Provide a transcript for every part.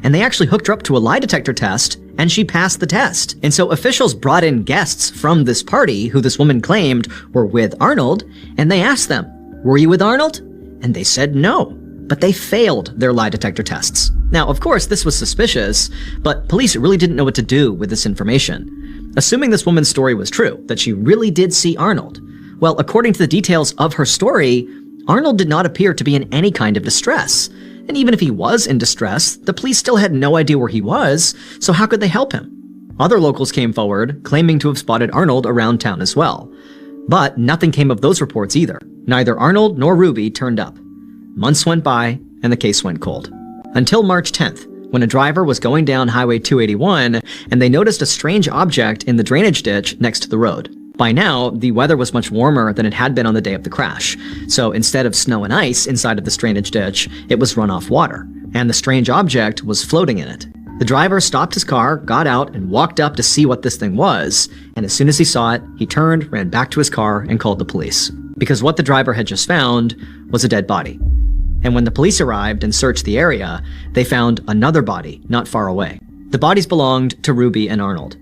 and they actually hooked her up to a lie detector test, and she passed the test. And so officials brought in guests from this party who this woman claimed were with Arnold, and they asked them, "Were you with Arnold?" And they said no, but they failed their lie detector tests. Now, of course, this was suspicious, but police really didn't know what to do with this information. Assuming this woman's story was true, that she really did see Arnold, well, according to the details of her story, Arnold did not appear to be in any kind of distress. And even if he was in distress, the police still had no idea where he was, so how could they help him? Other locals came forward, claiming to have spotted Arnold around town as well. But nothing came of those reports either. Neither Arnold nor Ruby turned up. Months went by, and the case went cold. Until March 10th, when a driver was going down Highway 281, and they noticed a strange object in the drainage ditch next to the road. By now, the weather was much warmer than it had been on the day of the crash, so instead of snow and ice inside of the drainage ditch, it was runoff water, and the strange object was floating in it. The driver stopped his car, got out, and walked up to see what this thing was, and as soon as he saw it, he turned, ran back to his car, and called the police. Because what the driver had just found was a dead body. And when the police arrived and searched the area, they found another body not far away. The bodies belonged to Ruby and Arnold.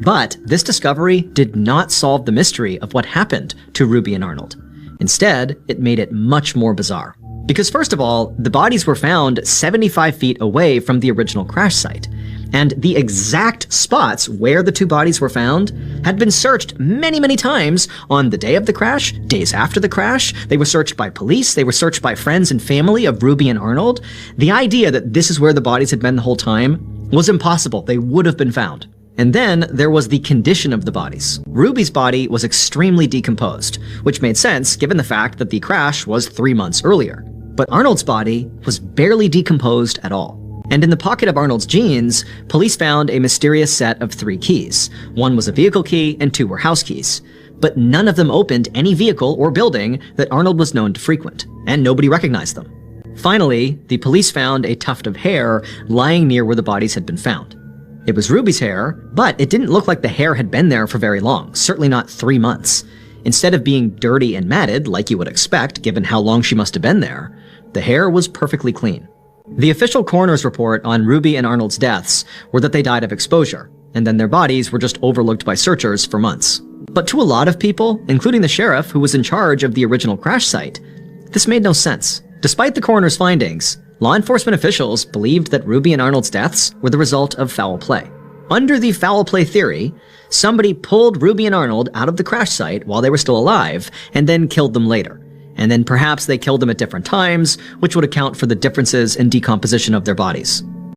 But this discovery did not solve the mystery of what happened to Ruby and Arnold. Instead, it made it much more bizarre. Because first of all, the bodies were found 75 feet away from the original crash site. And the exact spots where the two bodies were found had been searched many, many times on the day of the crash, days after the crash. They were searched by police. They were searched by friends and family of Ruby and Arnold. The idea that this is where the bodies had been the whole time was impossible. They would have been found. And then there was the condition of the bodies. Ruby's body was extremely decomposed, which made sense given the fact that the crash was 3 months earlier. But Arnold's body was barely decomposed at all. And in the pocket of Arnold's jeans, police found a mysterious set of 3 keys. 1 was a vehicle key and 2 were house keys. But none of them opened any vehicle or building that Arnold was known to frequent, and nobody recognized them. Finally, the police found a tuft of hair lying near where the bodies had been found. It was Ruby's hair, but it didn't look like the hair had been there for very long, certainly not 3 months. Instead of being dirty and matted, like you would expect given how long she must have been there, the hair was perfectly clean. The official coroner's report on Ruby and Arnold's deaths were that they died of exposure, and then their bodies were just overlooked by searchers for months. But to a lot of people, including the sheriff who was in charge of the original crash site, this made no sense. Despite the coroner's findings, law enforcement officials believed that Ruby and Arnold's deaths were the result of foul play. Under the foul play theory, somebody pulled Ruby and Arnold out of the crash site while they were still alive, and then killed them later. And then perhaps they killed them at different times, which would account for the differences in decomposition of their bodies.